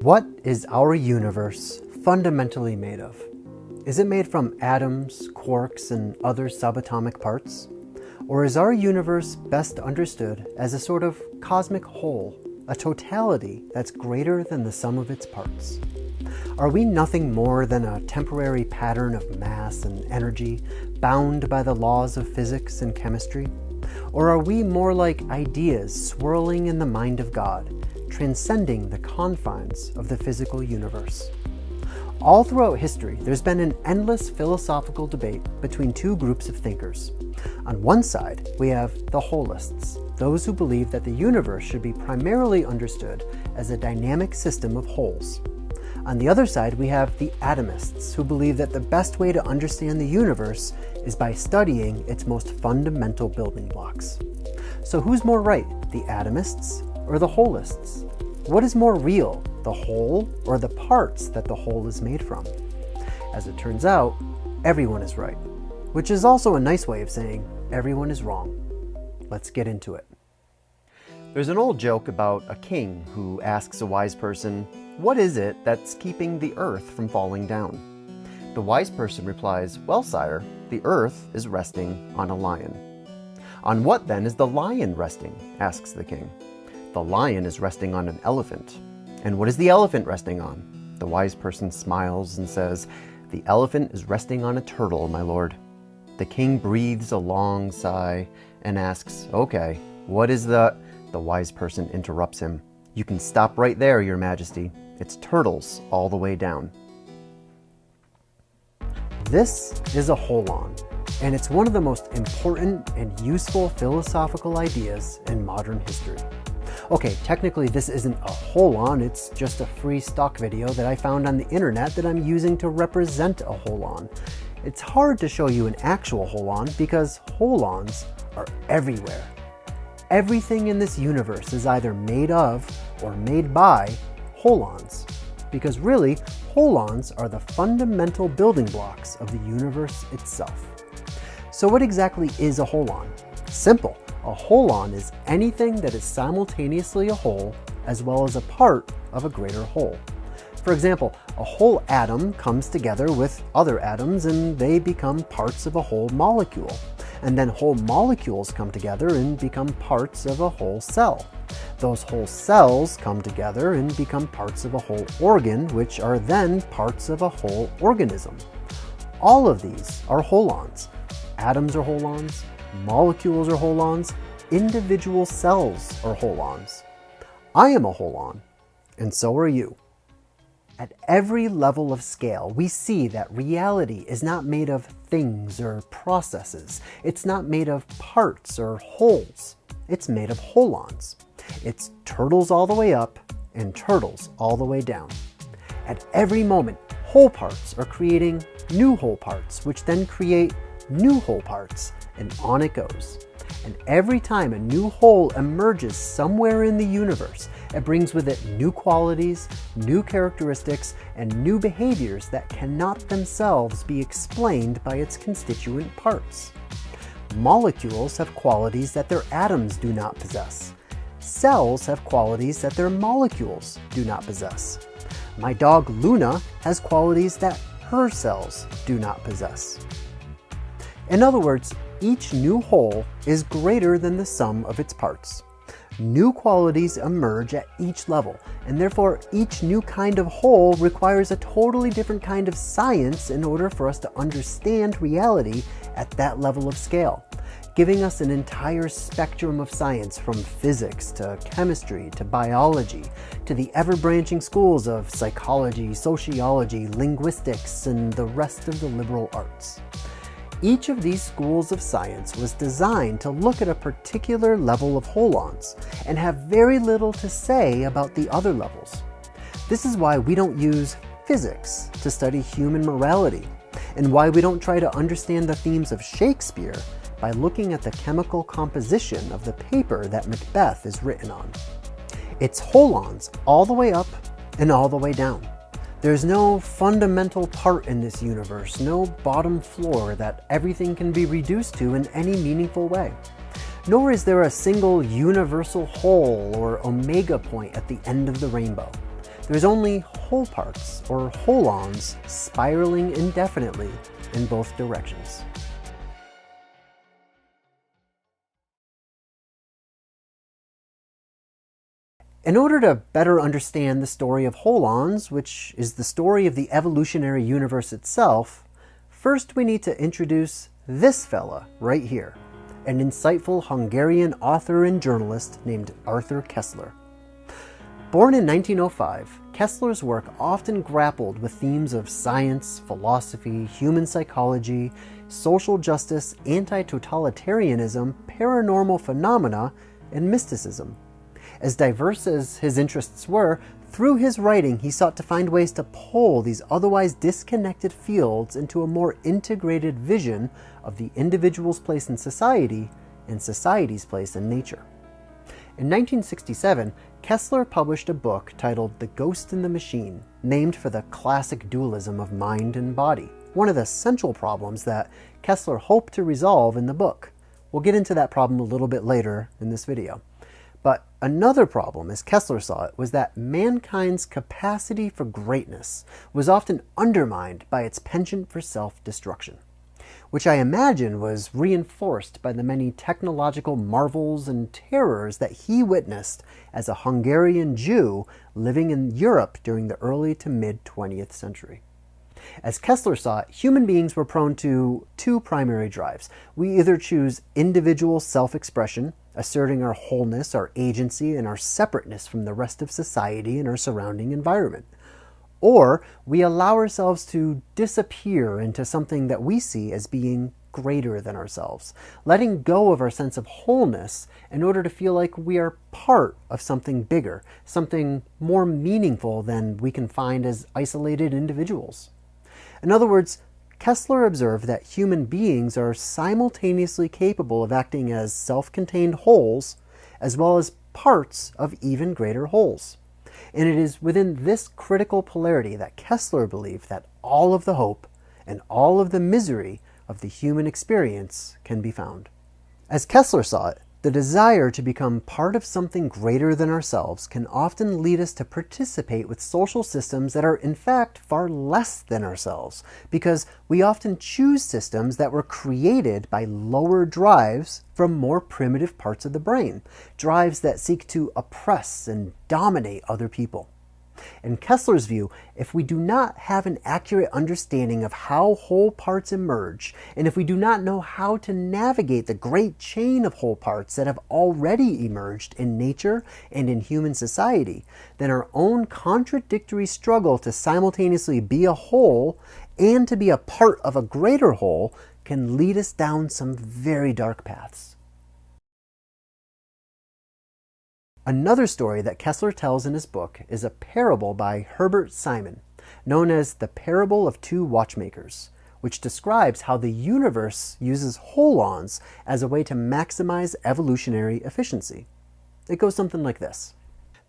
What is our universe fundamentally made of? Is it made from atoms, quarks, and other subatomic parts? Or is our universe best understood as a sort of cosmic whole, a totality that's greater than the sum of its parts? Are we nothing more than a temporary pattern of mass and energy bound by the laws of physics and chemistry? Or are we more like ideas swirling in the mind of God, transcending the confines of the physical universe? All throughout history, there's been an endless philosophical debate between two groups of thinkers. On one side, we have the holists, those who believe that the universe should be primarily understood as a dynamic system of wholes. On the other side, we have the atomists, who believe that the best way to understand the universe is by studying its most fundamental building blocks. So who's more right, the atomists or the holists? What is more real, the whole or the parts that the whole is made from? As it turns out, everyone is right, which is also a nice way of saying everyone is wrong. Let's get into it. There's an old joke about a king who asks a wise person, "What is it that's keeping the earth from falling down?" The wise person replies, "Well, sire, the earth is resting on a lion." "On what then is the lion resting?" asks the king. "The lion is resting on an elephant." "And what is the elephant resting on?" The wise person smiles and says, "The elephant is resting on a turtle, my lord." The king breathes a long sigh and asks, "Okay, what is the..." The wise person interrupts him. "You can stop right there, your majesty. It's turtles all the way down." This is a holon, and it's one of the most important and useful philosophical ideas in modern history. Okay, technically this isn't a holon, it's just a free stock video that I found on the internet that I'm using to represent a holon. It's hard to show you an actual holon because holons are everywhere. Everything in this universe is either made of or made by holons, because really, holons are the fundamental building blocks of the universe itself. So what exactly is a holon? Simple. A holon is anything that is simultaneously a whole as well as a part of a greater whole. For example, a whole atom comes together with other atoms and they become parts of a whole molecule. And then whole molecules come together and become parts of a whole cell. Those whole cells come together and become parts of a whole organ, which are then parts of a whole organism. All of these are holons. Atoms are holons, molecules are holons, individual cells are holons. I am a holon, and so are you. At every level of scale, we see that reality is not made of things or processes. It's not made of parts or wholes. It's made of holons. It's turtles all the way up and turtles all the way down. At every moment, whole parts are creating new whole parts, which then create new whole parts, and on it goes. And every time a new whole emerges somewhere in the universe, it brings with it new qualities, new characteristics, and new behaviors that cannot themselves be explained by its constituent parts. Molecules have qualities that their atoms do not possess. Cells have qualities that their molecules do not possess. My dog Luna has qualities that her cells do not possess. In other words, each new whole is greater than the sum of its parts. New qualities emerge at each level, and therefore each new kind of whole requires a totally different kind of science in order for us to understand reality at that level of scale, giving us an entire spectrum of science from physics to chemistry to biology to the ever-branching schools of psychology, sociology, linguistics, and the rest of the liberal arts. Each of these schools of science was designed to look at a particular level of holons and have very little to say about the other levels. This is why we don't use physics to study human morality, and why we don't try to understand the themes of Shakespeare by looking at the chemical composition of the paper that Macbeth is written on. It's holons all the way up and all the way down. There's no fundamental part in this universe, no bottom floor that everything can be reduced to in any meaningful way. Nor is there a single universal whole or omega point at the end of the rainbow. There's only whole parts, or holons, spiraling indefinitely in both directions. In order to better understand the story of holons, which is the story of the evolutionary universe itself, first we need to introduce this fella right here, an insightful Hungarian author and journalist named Arthur Koestler. Born in 1905, Koestler's work often grappled with themes of science, philosophy, human psychology, social justice, anti-totalitarianism, paranormal phenomena, and mysticism. As diverse as his interests were, through his writing he sought to find ways to pull these otherwise disconnected fields into a more integrated vision of the individual's place in society and society's place in nature. In 1967, Koestler published a book titled The Ghost in the Machine, named for the classic dualism of mind and body, one of the central problems that Koestler hoped to resolve in the book. We'll get into that problem a little bit later in this video. But another problem, as Koestler saw it, was that mankind's capacity for greatness was often undermined by its penchant for self-destruction, which I imagine was reinforced by the many technological marvels and terrors that he witnessed as a Hungarian Jew living in Europe during the early to mid-20th century. As Koestler saw it, human beings were prone to two primary drives. We either choose individual self-expression, asserting our wholeness, our agency, and our separateness from the rest of society and our surrounding environment. Or we allow ourselves to disappear into something that we see as being greater than ourselves, letting go of our sense of wholeness in order to feel like we are part of something bigger, something more meaningful than we can find as isolated individuals. In other words, Koestler observed that human beings are simultaneously capable of acting as self-contained wholes as well as parts of even greater wholes. And it is within this critical polarity that Koestler believed that all of the hope and all of the misery of the human experience can be found. As Koestler saw it, the desire to become part of something greater than ourselves can often lead us to participate with social systems that are in fact far less than ourselves, because we often choose systems that were created by lower drives from more primitive parts of the brain, drives that seek to oppress and dominate other people. In Koestler's view, if we do not have an accurate understanding of how whole parts emerge, and if we do not know how to navigate the great chain of whole parts that have already emerged in nature and in human society, then our own contradictory struggle to simultaneously be a whole and to be a part of a greater whole can lead us down some very dark paths. Another story that Koestler tells in his book is a parable by Herbert Simon, known as the Parable of Two Watchmakers, which describes how the universe uses holons as a way to maximize evolutionary efficiency. It goes something like this.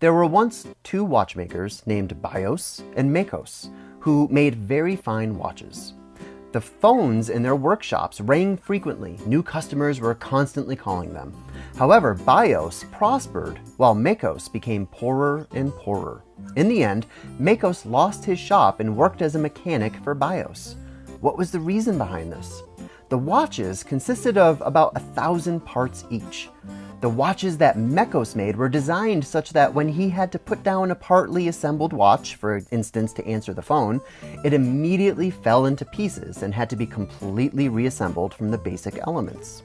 There were once two watchmakers named Bios and Makos, who made very fine watches. The phones in their workshops rang frequently. New customers were constantly calling them. However, Bios prospered while Makos became poorer and poorer. In the end, Makos lost his shop and worked as a mechanic for Bios. What was the reason behind this? The watches consisted of about 1,000 parts each. The watches that Makos made were designed such that when he had to put down a partly assembled watch, for instance to answer the phone, it immediately fell into pieces and had to be completely reassembled from the basic elements.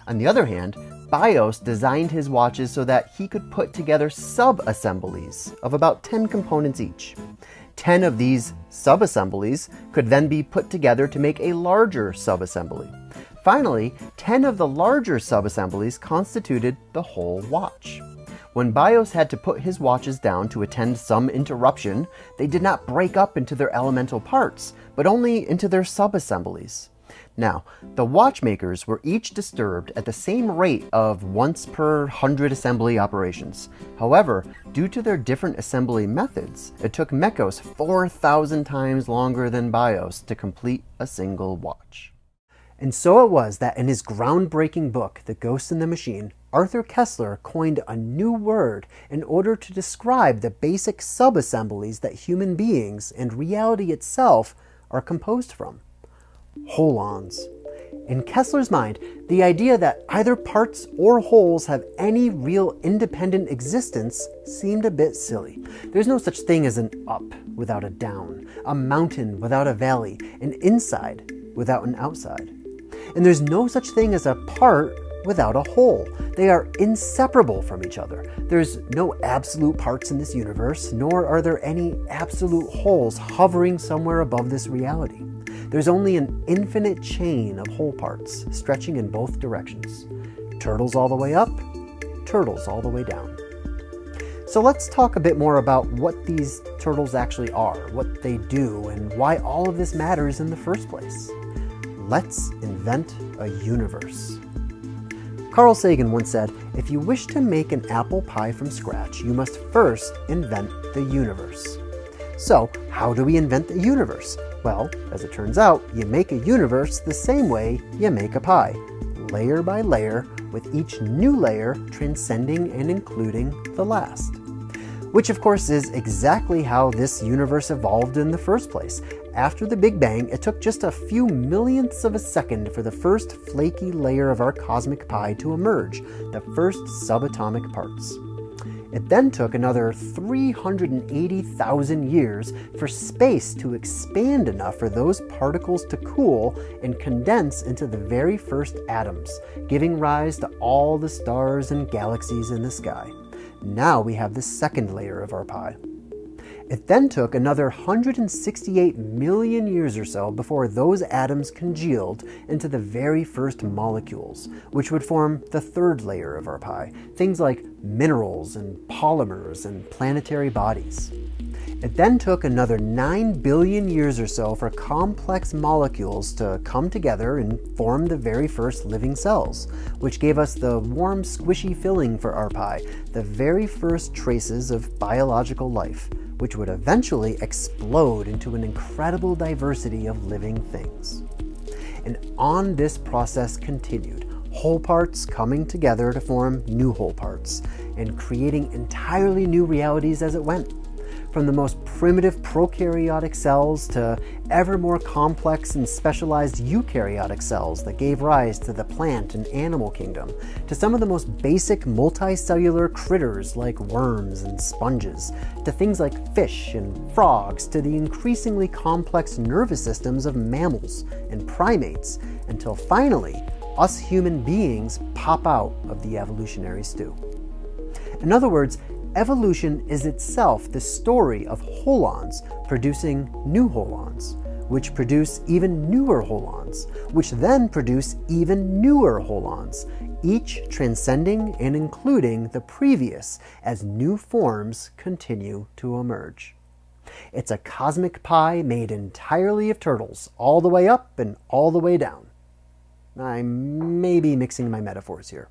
On the other hand, Bios designed his watches so that he could put together sub-assemblies of about 10 components each. 10 of these sub-assemblies could then be put together to make a larger sub-assembly. Finally, 10 of the larger sub-assemblies constituted the whole watch. When Bios had to put his watches down to attend some interruption, they did not break up into their elemental parts, but only into their sub-assemblies. Now, the watchmakers were each disturbed at the same rate of once per 100 assembly operations. However, due to their different assembly methods, it took Makos 4,000 times longer than Bios to complete a single watch. And so it was that in his groundbreaking book, The Ghost in the Machine, Arthur Koestler coined a new word in order to describe the basic subassemblies that human beings and reality itself are composed from: holons. In Koestler's mind, the idea that either parts or wholes have any real independent existence seemed a bit silly. There's no such thing as an up without a down, a mountain without a valley, an inside without an outside. And there's no such thing as a part without a whole. They are inseparable from each other. There's no absolute parts in this universe, nor are there any absolute wholes hovering somewhere above this reality. There's only an infinite chain of whole parts stretching in both directions. Turtles all the way up, turtles all the way down. So let's talk a bit more about what these turtles actually are, what they do, and why all of this matters in the first place. Let's invent a universe. Carl Sagan once said, "If you wish to make an apple pie from scratch, you must first invent the universe." So, how do we invent the universe? Well, as it turns out, you make a universe the same way you make a pie, layer by layer, with each new layer transcending and including the last. Which, of course, is exactly how this universe evolved in the first place. After the Big Bang, it took just a few millionths of a second for the first flaky layer of our cosmic pie to emerge, the first subatomic parts. It then took another 380,000 years for space to expand enough for those particles to cool and condense into the very first atoms, giving rise to all the stars and galaxies in the sky. Now we have the second layer of our pie. It then took another 168 million years or so before those atoms congealed into the very first molecules, which would form the third layer of our pie, things like minerals and polymers and planetary bodies. It then took another 9 billion years or so for complex molecules to come together and form the very first living cells, which gave us the warm, squishy filling for our pie, the very first traces of biological life, which would eventually explode into an incredible diversity of living things. And on this process continued, whole parts coming together to form new whole parts, and creating entirely new realities as it went. From the most primitive prokaryotic cells to ever more complex and specialized eukaryotic cells that gave rise to the plant and animal kingdom, to some of the most basic multicellular critters like worms and sponges, to things like fish and frogs, to the increasingly complex nervous systems of mammals and primates, until finally, us human beings pop out of the evolutionary stew. In other words, evolution is itself the story of holons producing new holons, which produce even newer holons, which then produce even newer holons, each transcending and including the previous as new forms continue to emerge. It's a cosmic pie made entirely of turtles, all the way up and all the way down. I may be mixing my metaphors here.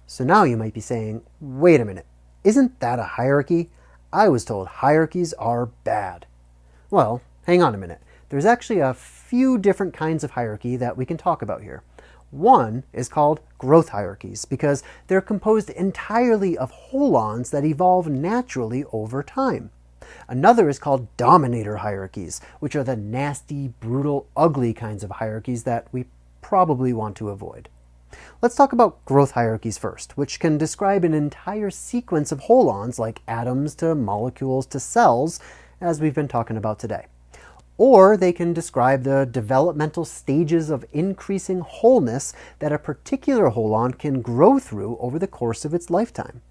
So now you might be saying, wait a minute, isn't that a hierarchy? I was told hierarchies are bad. Well, hang on a minute. There's actually a few different kinds of hierarchy that we can talk about here. One is called growth hierarchies because they're composed entirely of holons that evolve naturally over time. Another is called dominator hierarchies, which are the nasty, brutal, ugly kinds of hierarchies that we probably want to avoid. Let's talk about growth hierarchies first, which can describe an entire sequence of holons like atoms to molecules to cells, as we've been talking about today. Or they can describe the developmental stages of increasing wholeness that a particular holon can grow through over the course of its lifetime.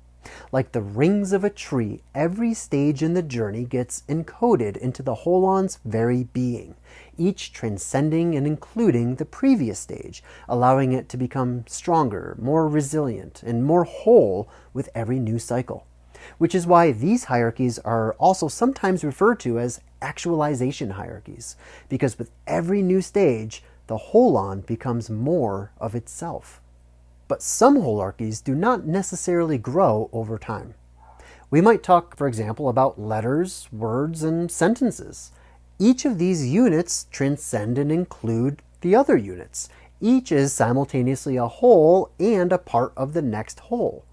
Like the rings of a tree, every stage in the journey gets encoded into the holon's very being, each transcending and including the previous stage, allowing it to become stronger, more resilient, and more whole with every new cycle. Which is why these hierarchies are also sometimes referred to as actualization hierarchies, because with every new stage, the holon becomes more of itself. But some holarchies do not necessarily grow over time. We might talk, for example, about letters, words, and sentences. Each of these units transcend and include the other units. Each is simultaneously a whole and a part of the next whole.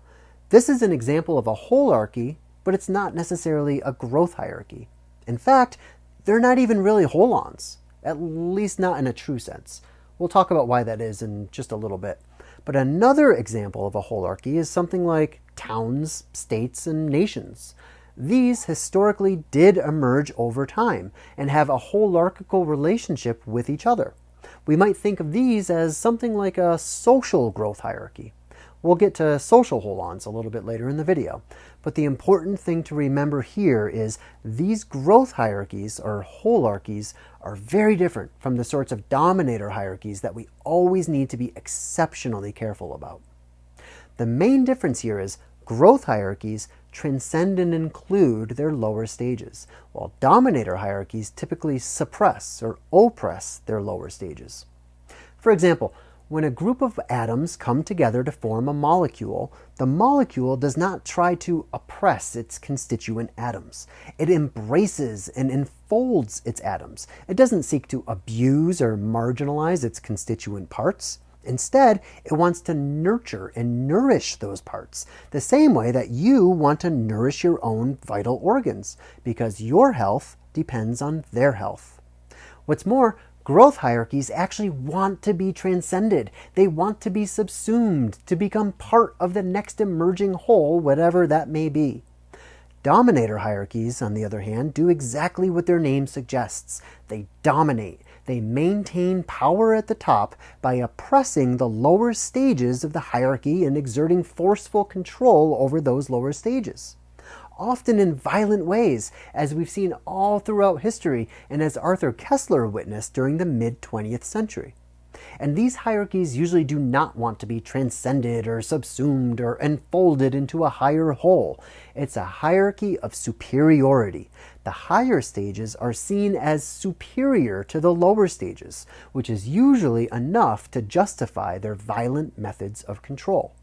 This is an example of a holarchy, but it's not necessarily a growth hierarchy. In fact, they're not even really holons, at least not in a true sense. We'll talk about why that is in just a little bit. But another example of a holarchy is something like towns, states, and nations. These historically did emerge over time and have a holarchical relationship with each other. We might think of these as something like a social growth hierarchy. We'll get to social holons a little bit later in the video. But the important thing to remember here is these growth hierarchies or holarchies are very different from the sorts of dominator hierarchies that we always need to be exceptionally careful about. The main difference here is growth hierarchies transcend and include their lower stages, while dominator hierarchies typically suppress or oppress their lower stages. For example, when a group of atoms come together to form a molecule, the molecule does not try to oppress its constituent atoms. It embraces and enfolds its atoms. It doesn't seek to abuse or marginalize its constituent parts. Instead, it wants to nurture and nourish those parts, the same way that you want to nourish your own vital organs, because your health depends on their health. What's more, growth hierarchies actually want to be transcended. They want to be subsumed, to become part of the next emerging whole, whatever that may be. Dominator hierarchies, on the other hand, do exactly what their name suggests. They dominate. They maintain power at the top by oppressing the lower stages of the hierarchy and exerting forceful control over those lower stages, often in violent ways, as we've seen all throughout history and as Arthur Koestler witnessed during the mid-20th century. And these hierarchies usually do not want to be transcended or subsumed or enfolded into a higher whole. It's a hierarchy of superiority. The higher stages are seen as superior to the lower stages, which is usually enough to justify their violent methods of control.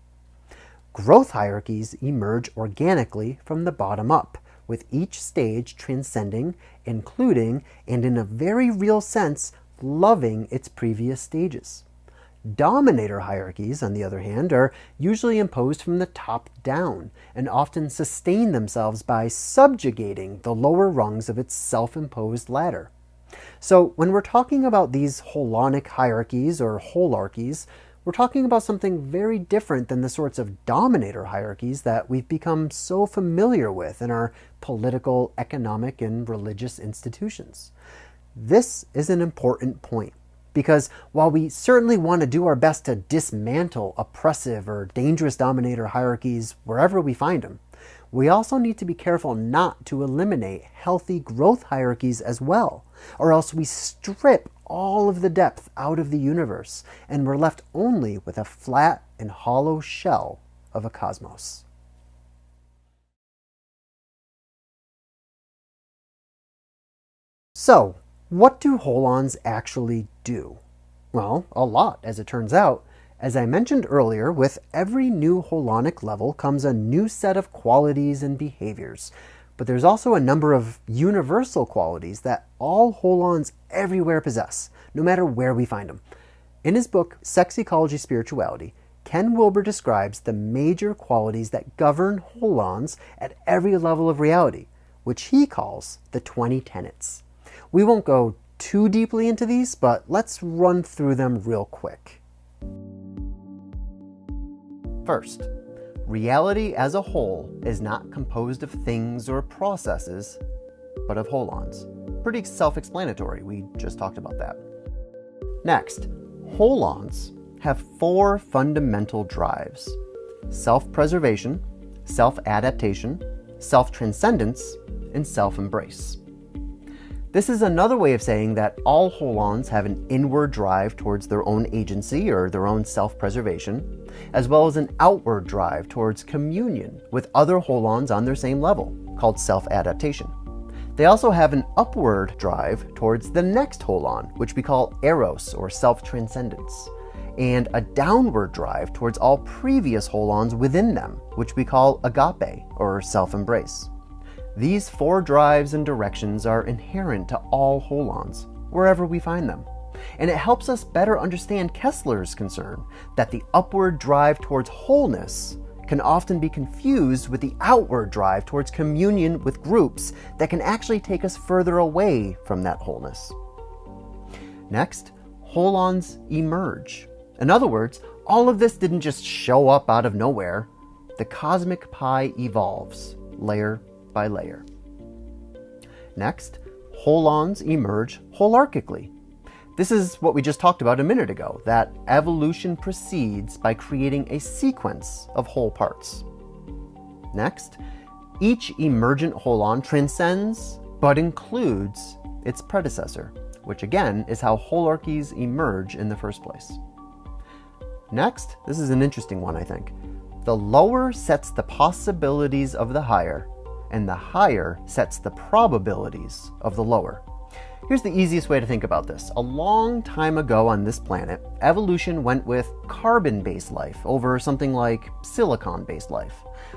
Growth hierarchies emerge organically from the bottom up, with each stage transcending, including, and in a very real sense, loving its previous stages. Dominator hierarchies, on the other hand, are usually imposed from the top down and often sustain themselves by subjugating the lower rungs of its self-imposed ladder. So when we're talking about these holonic hierarchies or holarchies, we're talking about something very different than the sorts of dominator hierarchies that we've become so familiar with in our political, economic, and religious institutions. This is an important point, because while we certainly want to do our best to dismantle oppressive or dangerous dominator hierarchies wherever we find them, we also need to be careful not to eliminate healthy growth hierarchies as well, or else we strip all of the depth out of the universe and we're left only with a flat and hollow shell of a cosmos. So, what do holons actually do? Well, a lot, as it turns out. As I mentioned earlier, with every new holonic level comes a new set of qualities and behaviors. But there's also a number of universal qualities that all holons everywhere possess, no matter where we find them. In his book, Sex, Ecology, Spirituality, Ken Wilber describes the major qualities that govern holons at every level of reality, which he calls the 20 tenets. We won't go too deeply into these, but let's run through them real quick. First, reality as a whole is not composed of things or processes, but of holons. Pretty self-explanatory, we just talked about that. Next, holons have 4 fundamental drives: self-preservation, self-adaptation, self-transcendence, and self-embrace. This is another way of saying that all holons have an inward drive towards their own agency or their own self-preservation, as well as an outward drive towards communion with other holons on their same level, called self-adaptation. They also have an upward drive towards the next holon, which we call eros or self-transcendence, and a downward drive towards all previous holons within them, which we call agape or self-embrace. These 4 drives and directions are inherent to all holons, wherever we find them. And it helps us better understand Kessler's concern that the upward drive towards wholeness can often be confused with the outward drive towards communion with groups that can actually take us further away from that wholeness. Next, holons emerge. In other words, all of this didn't just show up out of nowhere. The cosmic pie evolves, layer by layer. Next, holons emerge holarchically. This is what we just talked about a minute ago, that evolution proceeds by creating a sequence of whole parts. Next, each emergent holon transcends but includes its predecessor, which again is how holarchies emerge in the first place. Next, this is an interesting one, I think. The lower sets the possibilities of the higher, and the higher sets the probabilities of the lower. Here's the easiest way to think about this. A long time ago on this planet, evolution went with carbon-based life over something like silicon-based life,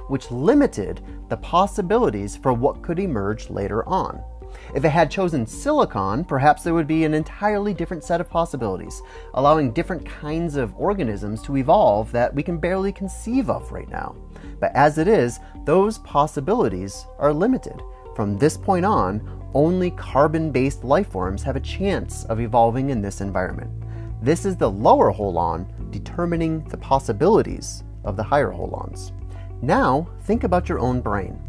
which limited the possibilities for what could emerge later on. If it had chosen silicon, perhaps there would be an entirely different set of possibilities, allowing different kinds of organisms to evolve that we can barely conceive of right now. But as it is, those possibilities are limited. From this point on, only carbon-based life forms have a chance of evolving in this environment. This is the lower holon determining the possibilities of the higher holons. Now, think about your own brain.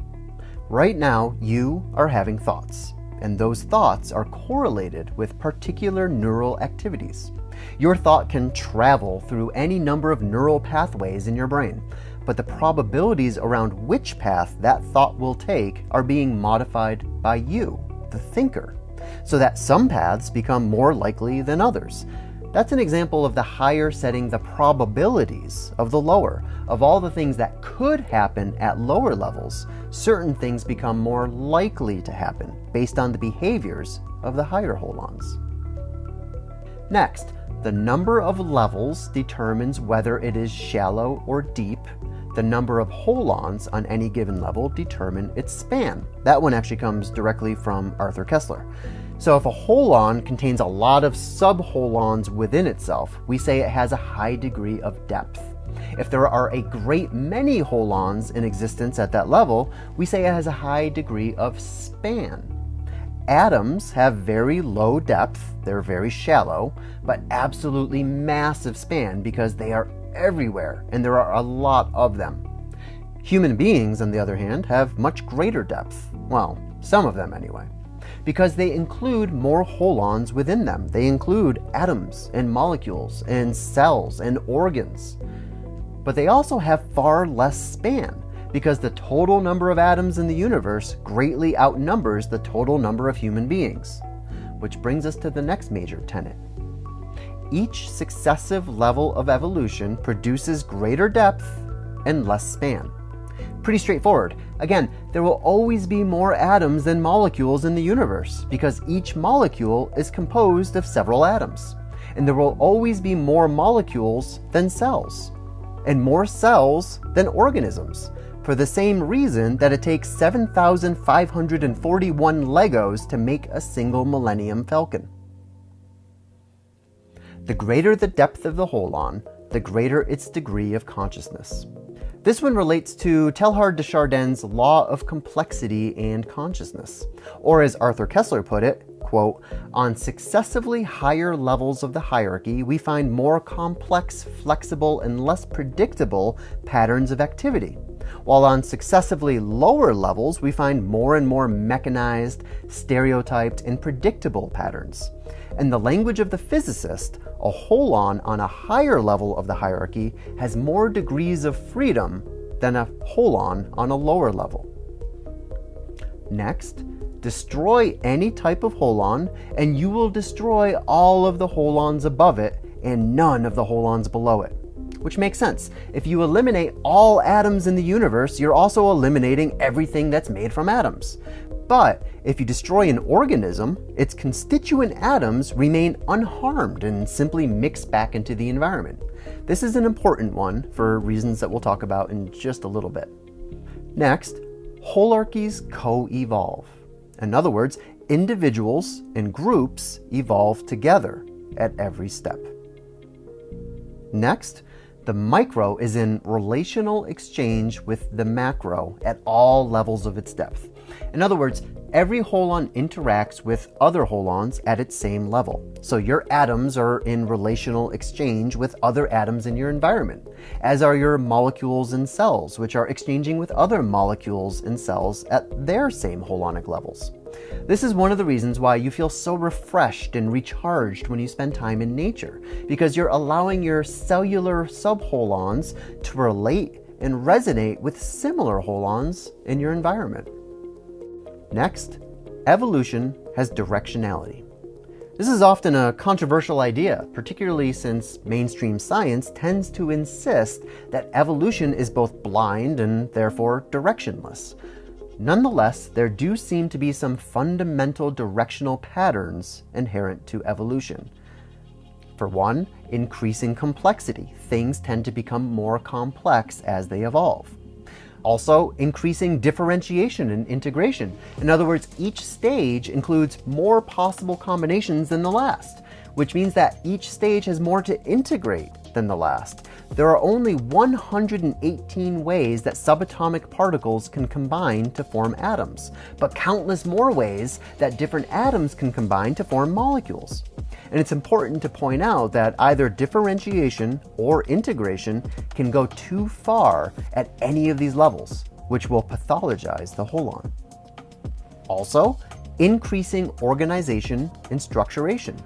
Right now, you are having thoughts, and those thoughts are correlated with particular neural activities. Your thought can travel through any number of neural pathways in your brain, but the probabilities around which path that thought will take are being modified by you, the thinker, so that some paths become more likely than others. That's an example of the higher setting the probabilities of the lower. Of all the things that could happen at lower levels, certain things become more likely to happen based on the behaviors of the higher holons. Next, the number of levels determines whether it is shallow or deep. The number of holons on any given level determine its span. That one actually comes directly from Arthur Koestler. So if a holon contains a lot of subholons within itself, we say it has a high degree of depth. If there are a great many holons in existence at that level, we say it has a high degree of span. Atoms have very low depth, they're very shallow, but absolutely massive span because they are everywhere, and there are a lot of them. Human beings, on the other hand, have much greater depth. Well, some of them anyway, because they include more holons within them. They include atoms and molecules and cells and organs. But they also have far less span, because the total number of atoms in the universe greatly outnumbers the total number of human beings. Which brings us to the next major tenet. Each successive level of evolution produces greater depth and less span. Pretty straightforward. Again, there will always be more atoms than molecules in the universe because each molecule is composed of several atoms. And there will always be more molecules than cells, and more cells than organisms, for the same reason that it takes 7,541 Legos to make a single Millennium Falcon. The greater the depth of the holon, the greater its degree of consciousness. This one relates to Teilhard de Chardin's law of complexity and consciousness. Or as Arthur Koestler put it, quote, on successively higher levels of the hierarchy, we find more complex, flexible, and less predictable patterns of activity. While on successively lower levels, we find more and more mechanized, stereotyped, and predictable patterns. In the language of the physicist, a holon on a higher level of the hierarchy has more degrees of freedom than a holon on a lower level. Next, destroy any type of holon, and you will destroy all of the holons above it and none of the holons below it. Which makes sense. If you eliminate all atoms in the universe, you're also eliminating everything that's made from atoms. But if you destroy an organism, its constituent atoms remain unharmed and simply mix back into the environment. This is an important one for reasons that we'll talk about in just a little bit. Next, holarchies co-evolve. In other words, individuals and groups evolve together. at every step. Next, the micro is in relational exchange with the macro at all levels of its depth. In other words, every holon interacts with other holons at its same level. So your atoms are in relational exchange with other atoms in your environment, as are your molecules and cells, which are exchanging with other molecules and cells at their same holonic levels. This is one of the reasons why you feel so refreshed and recharged when you spend time in nature, because you're allowing your cellular subholons to relate and resonate with similar holons in your environment. Next, evolution has directionality. This is often a controversial idea, particularly since mainstream science tends to insist that evolution is both blind and therefore directionless. Nonetheless, there do seem to be some fundamental directional patterns inherent to evolution. For one, increasing complexity. Things tend to become more complex as they evolve. Also, increasing differentiation and integration. In other words, each stage includes more possible combinations than the last, which means that each stage has more to integrate than the last. There are only 118 ways that subatomic particles can combine to form atoms, but countless more ways that different atoms can combine to form molecules. And it's important to point out that either differentiation or integration can go too far at any of these levels, which will pathologize the holon. Also, increasing organization and structuration.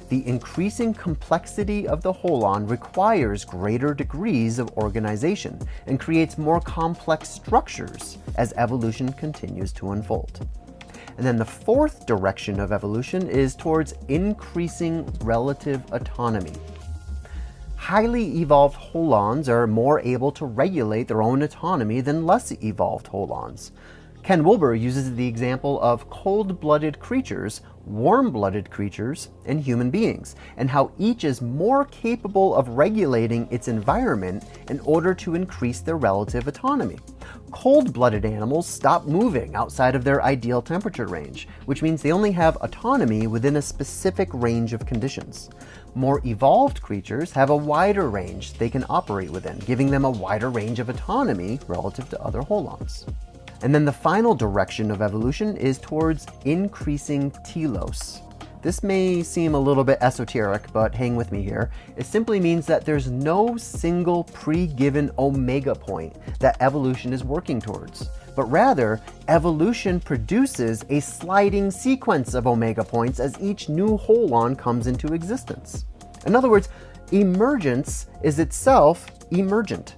The increasing complexity of the holon requires greater degrees of organization and creates more complex structures as evolution continues to unfold. And then the fourth direction of evolution is towards increasing relative autonomy. Highly evolved holons are more able to regulate their own autonomy than less evolved holons. Ken Wilber uses the example of cold-blooded creatures, warm-blooded creatures, and human beings, and how each is more capable of regulating its environment in order to increase their relative autonomy. Cold-blooded animals stop moving outside of their ideal temperature range, which means they only have autonomy within a specific range of conditions. More evolved creatures have a wider range they can operate within, giving them a wider range of autonomy relative to other holons. And then the final direction of evolution is towards increasing telos. This may seem a little bit esoteric, but hang with me here. It simply means that there's no single pre-given omega point that evolution is working towards, but rather evolution produces a sliding sequence of omega points as each new holon comes into existence. In other words, emergence is itself emergent.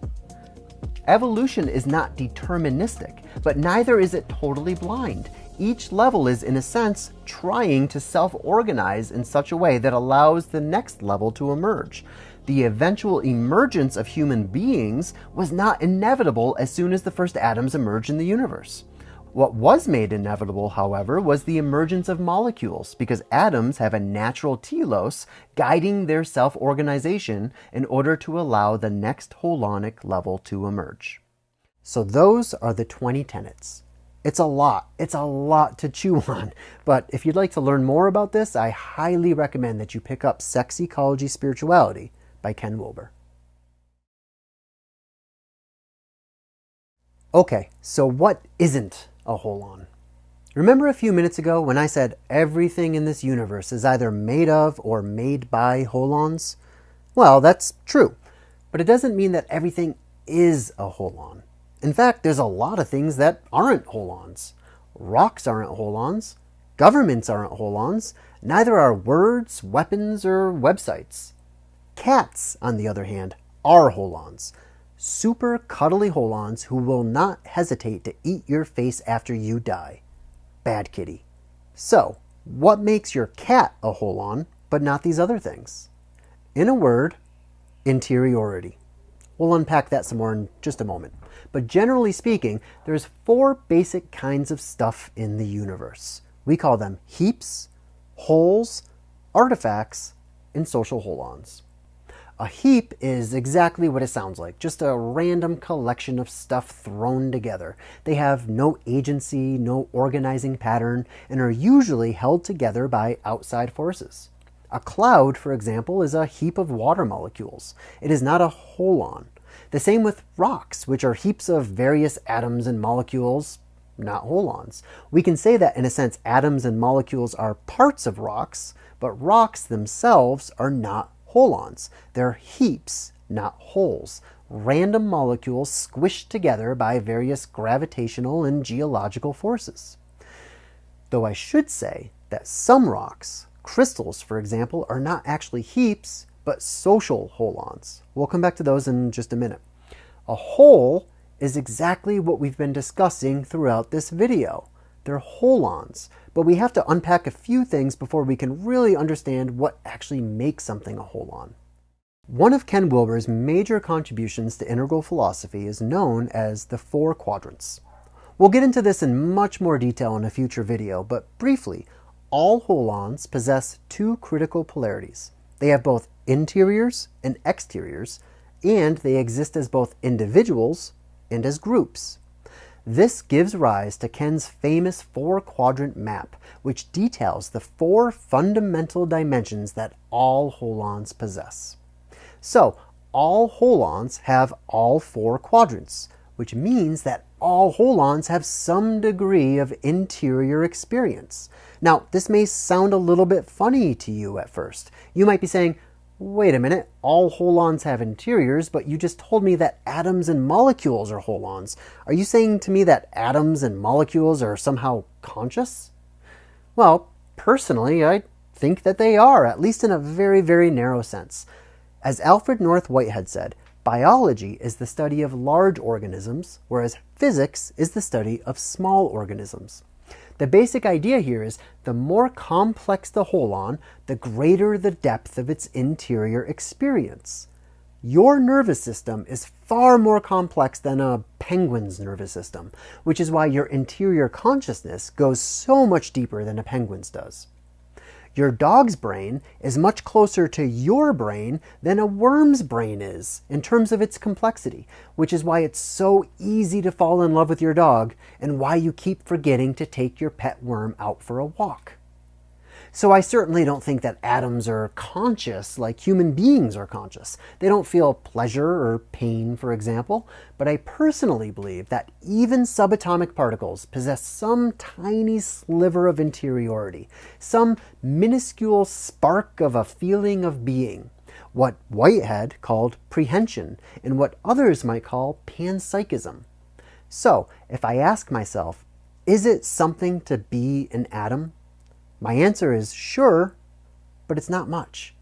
Evolution is not deterministic, but neither is it totally blind. Each level is, in a sense, trying to self-organize in such a way that allows the next level to emerge. The eventual emergence of human beings was not inevitable as soon as the first atoms emerged in the universe. What was made inevitable, however, was the emergence of molecules, because atoms have a natural telos guiding their self-organization in order to allow the next holonic level to emerge. So those are the 20 tenets. It's a lot to chew on, but if you'd like to learn more about this, I highly recommend that you pick up Sex Ecology Spirituality by Ken Wilber. Okay, so what isn't a holon? Remember a few minutes ago when I said everything in this universe is either made of or made by holons? Well, that's true, but it doesn't mean that everything is a holon. In fact, there's a lot of things that aren't holons. Rocks aren't holons. Governments aren't holons. Neither are words, weapons, or websites. Cats, on the other hand, are holons. Super cuddly holons who will not hesitate to eat your face after you die. Bad kitty. So, what makes your cat a holon, but not these other things? In a word, interiority. We'll unpack that some more in just a moment. But generally speaking, there's 4 basic kinds of stuff in the universe. We call them heaps, holes, artifacts, and social holons. A heap is exactly what it sounds like, just a random collection of stuff thrown together. They have no agency, no organizing pattern, and are usually held together by outside forces. A cloud, for example, is a heap of water molecules. It is not a holon. The same with rocks, which are heaps of various atoms and molecules, not holons. We can say that, in a sense, atoms and molecules are parts of rocks, but rocks themselves are not holons. They're heaps, not holes. Random molecules squished together by various gravitational and geological forces. Though I should say that some rocks, crystals for example, are not actually heaps, but social holons. We'll come back to those in just a minute. A hole is exactly what we've been discussing throughout this video. They're holons, but we have to unpack a few things before we can really understand what actually makes something a holon. One of Ken Wilber's major contributions to integral philosophy is known as the four quadrants. We'll get into this in much more detail in a future video, but briefly, all holons possess two critical polarities. They have both interiors and exteriors, and they exist as both individuals and as groups. This gives rise to Ken's famous four-quadrant map, which details the four fundamental dimensions that all holons possess. So, all holons have all four quadrants, which means that all holons have some degree of interior experience. Now, this may sound a little bit funny to you at first. You might be saying, wait a minute, all holons have interiors, but you just told me that atoms and molecules are holons. Are you saying to me that atoms and molecules are somehow conscious? Well, personally, I think that they are, at least in a very, very narrow sense. As Alfred North Whitehead said, biology is the study of large organisms, whereas physics is the study of small organisms. The basic idea here is the more complex the holon, the greater the depth of its interior experience. Your nervous system is far more complex than a penguin's nervous system, which is why your interior consciousness goes so much deeper than a penguin's does. Your dog's brain is much closer to your brain than a worm's brain is in terms of its complexity, which is why it's so easy to fall in love with your dog and why you keep forgetting to take your pet worm out for a walk. So I certainly don't think that atoms are conscious like human beings are conscious. They don't feel pleasure or pain, for example, but I personally believe that even subatomic particles possess some tiny sliver of interiority, some minuscule spark of a feeling of being, what Whitehead called prehension, and what others might call panpsychism. So, if I ask myself, is it something to be an atom? My answer is sure, but it's not much.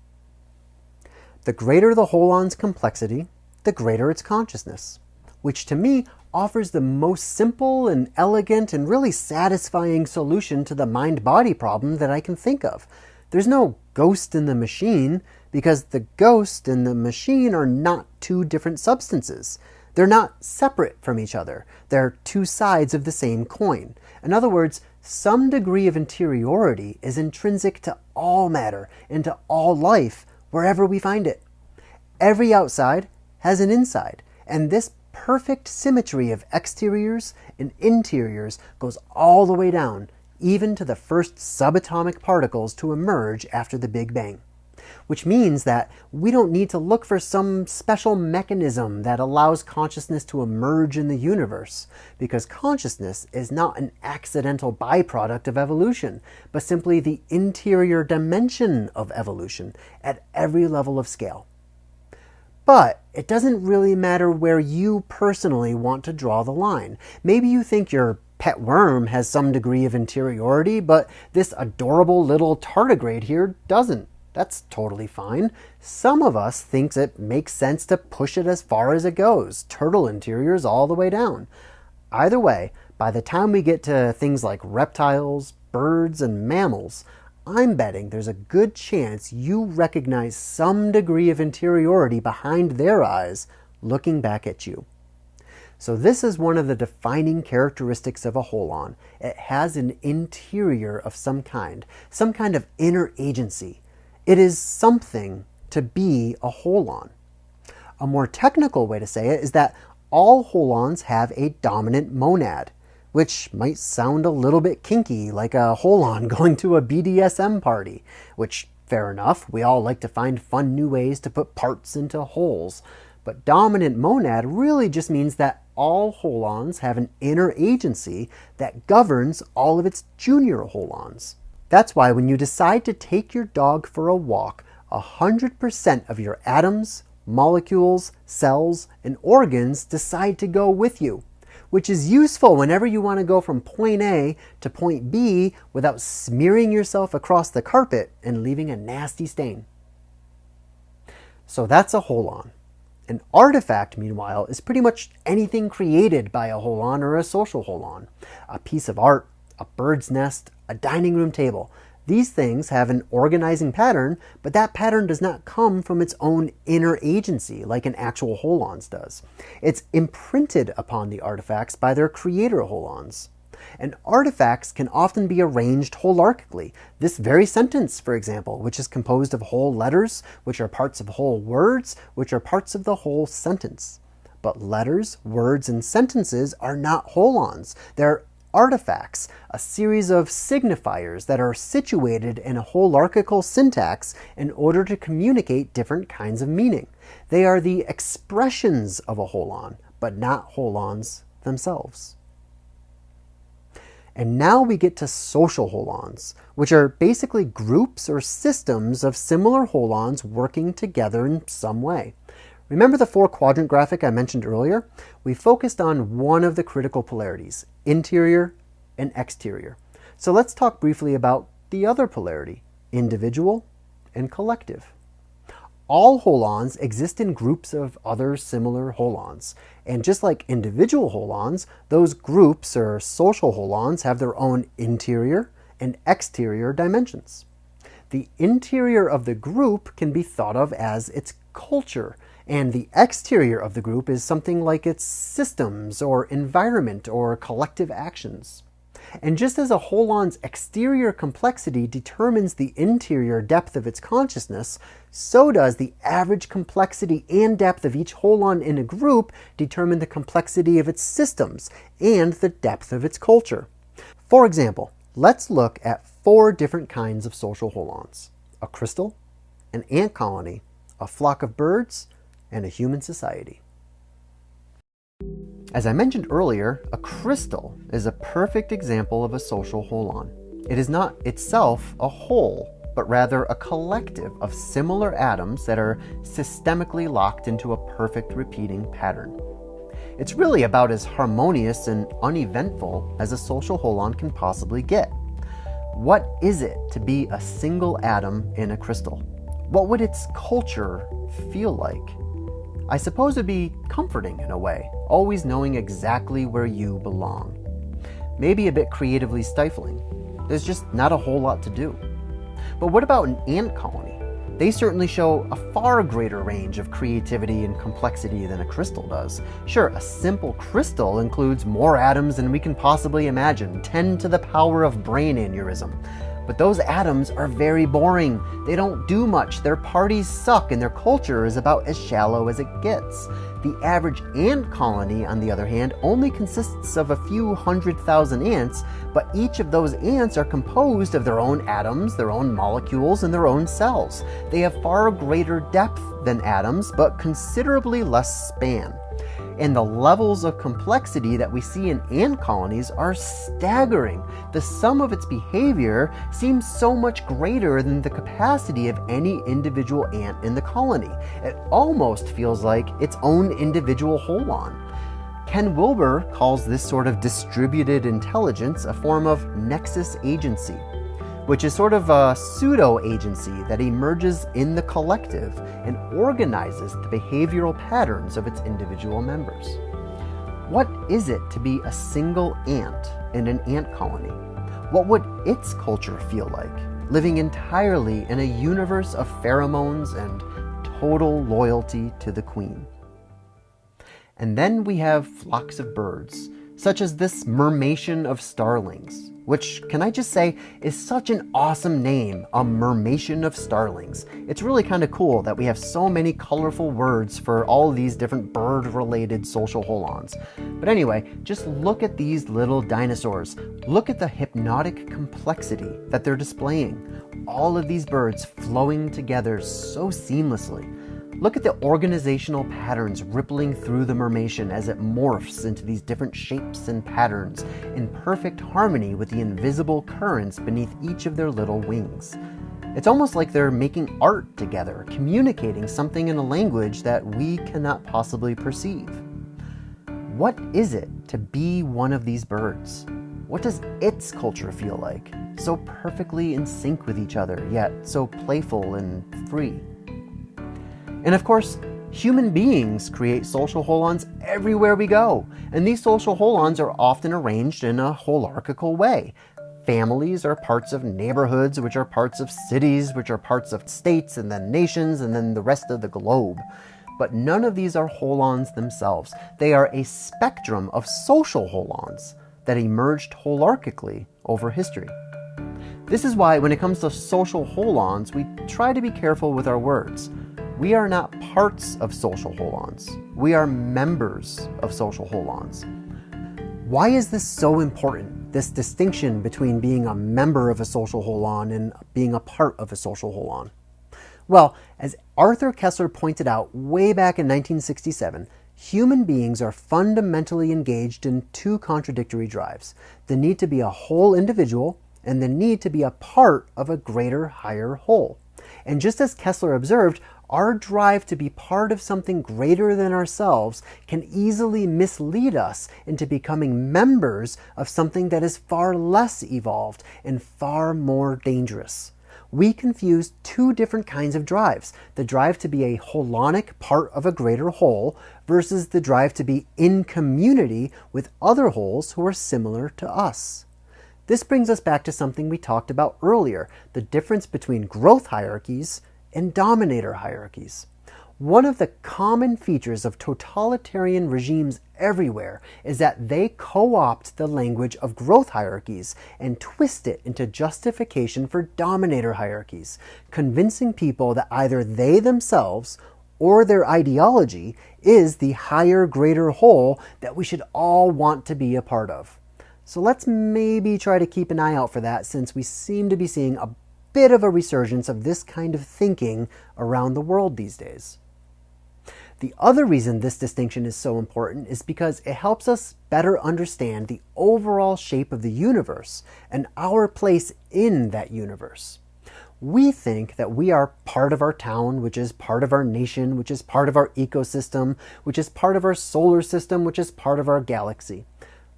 The greater the holon's complexity, the greater its consciousness, which to me offers the most simple and elegant and really satisfying solution to the mind-body problem that I can think of. There's no ghost in the machine, because the ghost and the machine are not two different substances. They're not separate from each other. They're two sides of the same coin. In other words, some degree of interiority is intrinsic to all matter and to all life wherever we find it. Every outside has an inside, and this perfect symmetry of exteriors and interiors goes all the way down, even to the first subatomic particles to emerge after the Big Bang. Which means that we don't need to look for some special mechanism that allows consciousness to emerge in the universe, because consciousness is not an accidental byproduct of evolution, but simply the interior dimension of evolution at every level of scale. But it doesn't really matter where you personally want to draw the line. Maybe you think your pet worm has some degree of interiority, but this adorable little tardigrade here doesn't. That's totally fine. Some of us thinks it makes sense to push it as far as it goes, turtle interiors all the way down. Either way, by the time we get to things like reptiles, birds, and mammals, I'm betting there's a good chance you recognize some degree of interiority behind their eyes looking back at you. So this is one of the defining characteristics of a holon. It has an interior of some kind of inner agency. It is something to be a holon. A more technical way to say it is that all holons have a dominant monad, which might sound a little bit kinky, like a holon going to a BDSM party, which Fair enough, we all like to find fun new ways to put parts into wholes. But dominant monad really just means that all holons have an inner agency that governs all of its junior holons. That's why when you decide to take your dog for a walk, 100% of your atoms, molecules, cells, and organs decide to go with you, which is useful whenever you want to go from point A to point B without smearing yourself across the carpet and leaving a nasty stain. So that's a holon. An artifact, meanwhile, is pretty much anything created by a holon or a social holon. A piece of art, a bird's nest, a dining room table. These things have an organizing pattern, but that pattern does not come from its own inner agency like an actual holons does. It's imprinted upon the artifacts by their creator holons. And artifacts can often be arranged holarchically. This very sentence, for example, which is composed of whole letters, which are parts of whole words, which are parts of the whole sentence. But letters, words, and sentences are not holons. They're artifacts, a series of signifiers that are situated in a holarchical syntax in order to communicate different kinds of meaning. They are the expressions of a holon, but not holons themselves. And now we get to social holons, which are basically groups or systems of similar holons working together in some way. Remember the 4-quadrant graphic I mentioned earlier? We focused on one of the critical polarities, interior and exterior. So let's talk briefly about the other polarity, individual and collective. All holons exist in groups of other similar holons. And just like individual holons, those groups or social holons have their own interior and exterior dimensions. The interior of the group can be thought of as its culture, and the exterior of the group is something like its systems or environment or collective actions. And just as a holon's exterior complexity determines the interior depth of its consciousness, so does the average complexity and depth of each holon in a group determine the complexity of its systems and the depth of its culture. For example, let's look at 4 different kinds of social holons: a crystal, an ant colony, a flock of birds, and a human society. As I mentioned earlier, a crystal is a perfect example of a social holon. It is not itself a whole, but rather a collective of similar atoms that are systemically locked into a perfect repeating pattern. It's really about as harmonious and uneventful as a social holon can possibly get. What is it to be a single atom in a crystal? What would its culture feel like? I suppose it'd be comforting in a way, always knowing exactly where you belong. Maybe a bit creatively stifling. There's just not a whole lot to do. But what about an ant colony? They certainly show a far greater range of creativity and complexity than a crystal does. Sure, a simple crystal includes more atoms than we can possibly imagine, 10 to the power of brain aneurysm. But those atoms are very boring. They don't do much. Their parties suck, and their culture is about as shallow as it gets. The average ant colony, on the other hand, only consists of a few 100,000 ants, but each of those ants are composed of their own atoms, their own molecules, and their own cells. They have far greater depth than atoms, but considerably less span. And the levels of complexity that we see in ant colonies are staggering. The sum of its behavior seems so much greater than the capacity of any individual ant in the colony. It almost feels like its own individual holon. Ken Wilber calls this sort of distributed intelligence a form of nexus agency, which is sort of a pseudo-agency that emerges in the collective and organizes the behavioral patterns of its individual members. What is it to be a single ant in an ant colony? What would its culture feel like, living entirely in a universe of pheromones and total loyalty to the queen? And then we have flocks of birds, such as this mermation of starlings, which, can I just say, is such an awesome name, a mermation of starlings. It's really kind of cool that we have so many colorful words for all of these different bird-related social holons. But anyway, just look at these little dinosaurs. Look at the hypnotic complexity that they're displaying. All of these birds flowing together so seamlessly. Look at the organizational patterns rippling through the mermation as it morphs into these different shapes and patterns in perfect harmony with the invisible currents beneath each of their little wings. It's almost like they're making art together, communicating something in a language that we cannot possibly perceive. What is it to be one of these birds? What does its culture feel like? So perfectly in sync with each other, yet so playful and free. And of course, human beings create social holons everywhere we go. And these social holons are often arranged in a holarchical way. Families are parts of neighborhoods, which are parts of cities, which are parts of states, and then nations, and then the rest of the globe. But none of these are holons themselves. They are a spectrum of social holons that emerged holarchically over history. This is why when it comes to social holons, we try to be careful with our words. We are not parts of social holons. We are members of social holons. Why is this so important, this distinction between being a member of a social holon and being a part of a social holon? Well, as Arthur Koestler pointed out way back in 1967, human beings are fundamentally engaged in two contradictory drives: the need to be a whole individual and the need to be a part of a greater, higher whole. And just as Koestler observed, our drive to be part of something greater than ourselves can easily mislead us into becoming members of something that is far less evolved and far more dangerous. We confuse two different kinds of drives: the drive to be a holonic part of a greater whole versus the drive to be in community with other wholes who are similar to us. This brings us back to something we talked about earlier, the difference between growth hierarchies and dominator hierarchies. One of the common features of totalitarian regimes everywhere is that they co-opt the language of growth hierarchies and twist it into justification for dominator hierarchies, convincing people that either they themselves or their ideology is the higher, greater whole that we should all want to be a part of. So let's maybe try to keep an eye out for that, since we seem to be seeing a bit of a resurgence of this kind of thinking around the world these days. The other reason this distinction is so important is because it helps us better understand the overall shape of the universe and our place in that universe. We think that we are part of our town, which is part of our nation, which is part of our ecosystem, which is part of our solar system, which is part of our galaxy.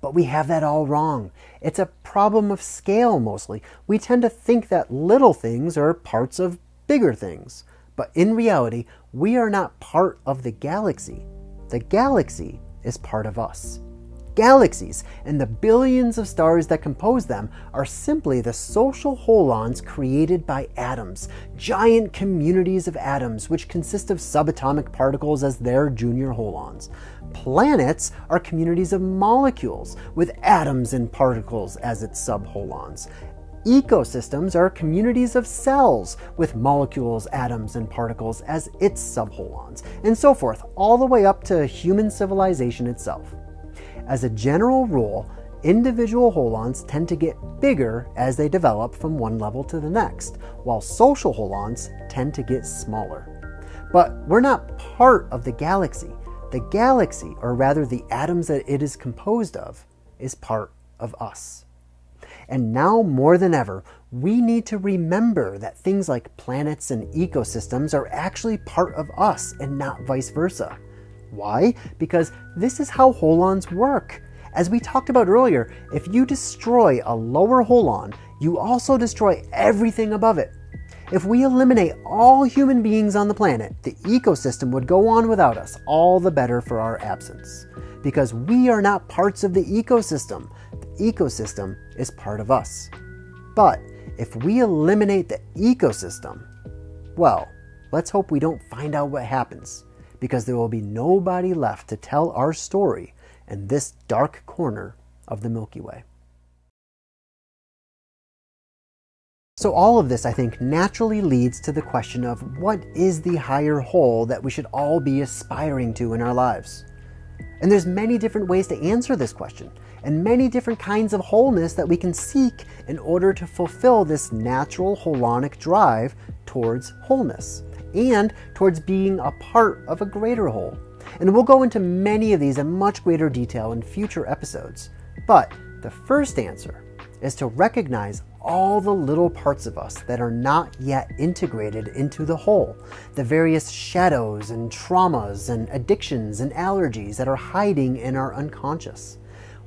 But we have that all wrong. It's a problem of scale mostly. We tend to think that little things are parts of bigger things. But in reality, we are not part of the galaxy. The galaxy is part of us. Galaxies and the billions of stars that compose them are simply the social holons created by atoms, giant communities of atoms which consist of subatomic particles as their junior holons. Planets are communities of molecules with atoms and particles as its subholons. Ecosystems are communities of cells with molecules, atoms, and particles as its subholons, and so forth, all the way up to human civilization itself. As a general rule, individual holons tend to get bigger as they develop from one level to the next, while social holons tend to get smaller. But we're not part of the galaxy. The galaxy, or rather the atoms that it is composed of, is part of us. And now more than ever, we need to remember that things like planets and ecosystems are actually part of us and not vice versa. Why? Because this is how holons work. As we talked about earlier, if you destroy a lower holon, you also destroy everything above it. If we eliminate all human beings on the planet, the ecosystem would go on without us, all the better for our absence. Because we are not parts of the ecosystem. The ecosystem is part of us. But if we eliminate the ecosystem, well, let's hope we don't find out what happens, because there will be nobody left to tell our story and this dark corner of the Milky Way. So all of this, I think, naturally leads to the question of what is the higher whole that we should all be aspiring to in our lives? And there's many different ways to answer this question, and many different kinds of wholeness that we can seek in order to fulfill this natural holonic drive towards wholeness and towards being a part of a greater whole. And we'll go into many of these in much greater detail in future episodes. But the first answer is to recognize all the little parts of us that are not yet integrated into the whole, the various shadows and traumas and addictions and allergies that are hiding in our unconscious.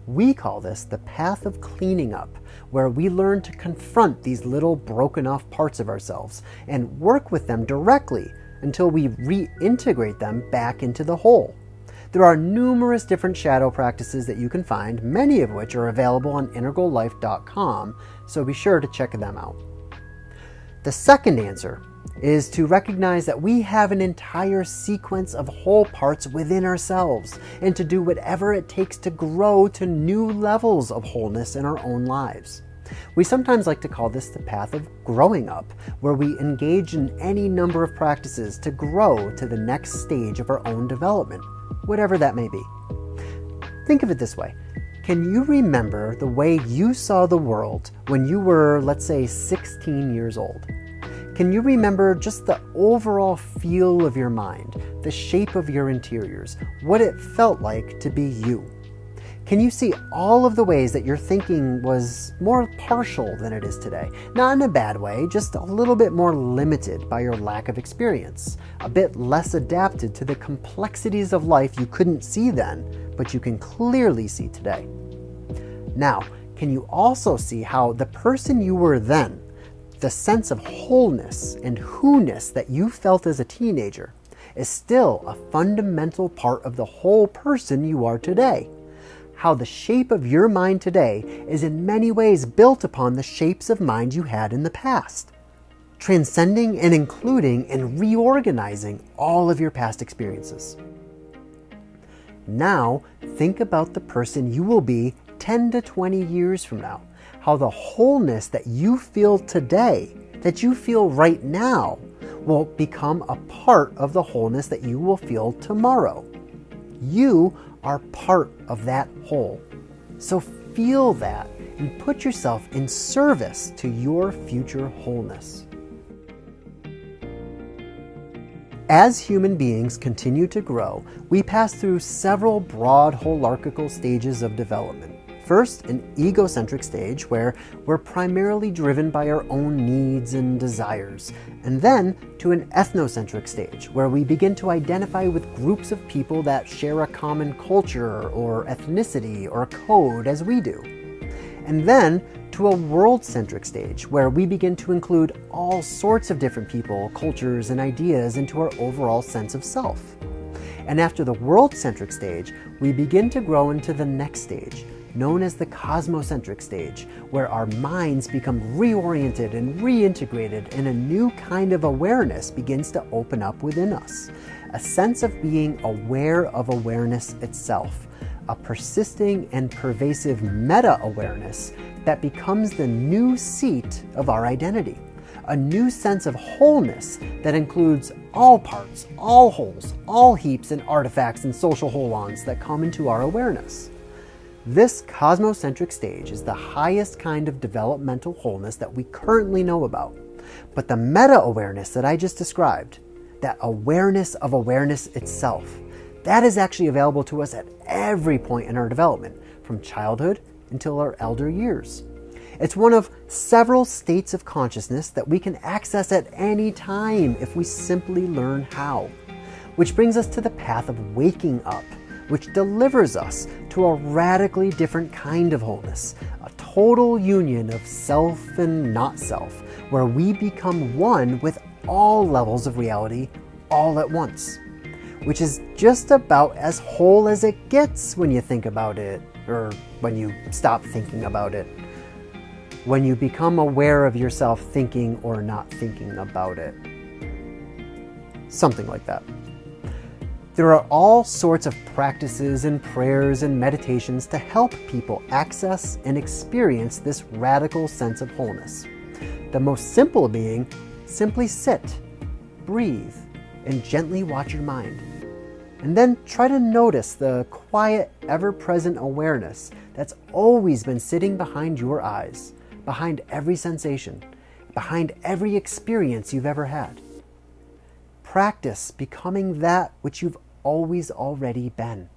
We call this the path of cleaning up, where we learn to confront these little broken off parts of ourselves and work with them directly until we reintegrate them back into the whole. There are numerous different shadow practices that you can find, many of which are available on integrallife.com, so be sure to check them out. The second answer is to recognize that we have an entire sequence of whole parts within ourselves and to do whatever it takes to grow to new levels of wholeness in our own lives. We sometimes like to call this the path of growing up, where we engage in any number of practices to grow to the next stage of our own development, whatever that may be. Think of it this way. Can you remember the way you saw the world when you were, let's say, 16 years old? Can you remember just the overall feel of your mind, the shape of your interiors, what it felt like to be you? Can you see all of the ways that your thinking was more partial than it is today? Not in a bad way, just a little bit more limited by your lack of experience, a bit less adapted to the complexities of life you couldn't see then, but you can clearly see today. Now, can you also see how the person you were then, the sense of wholeness and who-ness that you felt as a teenager, is still a fundamental part of the whole person you are today? How the shape of your mind today is in many ways built upon the shapes of mind you had in the past, transcending and including and reorganizing all of your past experiences. Now, think about the person you will be 10 to 20 years from now, how the wholeness that you feel today, that you feel right now, will become a part of the wholeness that you will feel tomorrow. You are part of that whole. So feel that and put yourself in service to your future wholeness. As human beings continue to grow, we pass through several broad holarchical stages of development. First, an egocentric stage where we're primarily driven by our own needs and desires, and then to an ethnocentric stage where we begin to identify with groups of people that share a common culture or ethnicity or code as we do. And then to a world-centric stage where we begin to include all sorts of different people, cultures, and ideas into our overall sense of self. And after the world-centric stage, we begin to grow into the next stage, known as the cosmocentric stage, where our minds become reoriented and reintegrated and a new kind of awareness begins to open up within us. A sense of being aware of awareness itself, a persisting and pervasive meta-awareness that becomes the new seat of our identity. A new sense of wholeness that includes all parts, all wholes, all heaps and artifacts and social holons that come into our awareness. This cosmocentric stage is the highest kind of developmental wholeness that we currently know about. But the meta-awareness that I just described, that awareness of awareness itself, that is actually available to us at every point in our development, from childhood until our elder years. It's one of several states of consciousness that we can access at any time if we simply learn how. Which brings us to the path of waking up, which delivers us to a radically different kind of wholeness, a total union of self and not self, where we become one with all levels of reality all at once, which is just about as whole as it gets when you think about it, or when you stop thinking about it, when you become aware of yourself thinking or not thinking about it. Something like that. There are all sorts of practices and prayers and meditations to help people access and experience this radical sense of wholeness. The most simple being, simply sit, breathe, and gently watch your mind. And then try to notice the quiet, ever-present awareness that's always been sitting behind your eyes, behind every sensation, behind every experience you've ever had. Practice becoming that which you've always already been.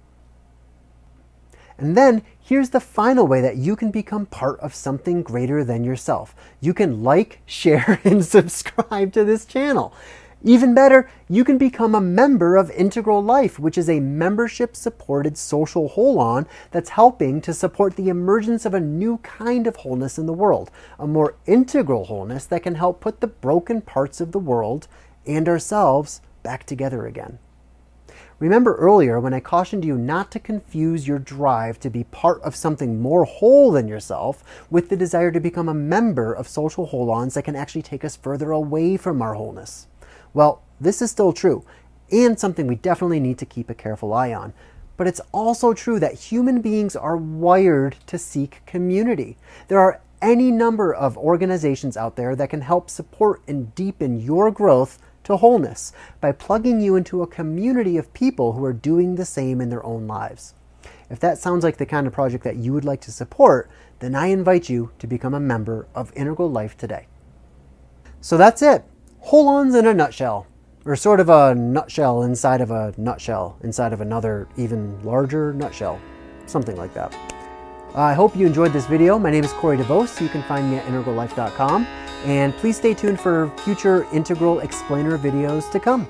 And then here's the final way that you can become part of something greater than yourself. You can like, share, and subscribe to this channel. Even better, you can become a member of Integral Life, which is a membership-supported social holon that's helping to support the emergence of a new kind of wholeness in the world, a more integral wholeness that can help put the broken parts of the world and ourselves back together again. Remember earlier when I cautioned you not to confuse your drive to be part of something more whole than yourself with the desire to become a member of social holons that can actually take us further away from our wholeness. Well, this is still true, and something we definitely need to keep a careful eye on. But it's also true that human beings are wired to seek community. There are any number of organizations out there that can help support and deepen your growth to wholeness by plugging you into a community of people who are doing the same in their own lives. If that sounds like the kind of project that you would like to support, then I invite you to become a member of Integral Life today. So that's it. Holons in a nutshell, or sort of a nutshell inside of a nutshell, inside of another even larger nutshell, something like that. I hope you enjoyed this video. My name is Corey DeVos. You can find me at integrallife.com, and please stay tuned for future Integral Explainer videos to come.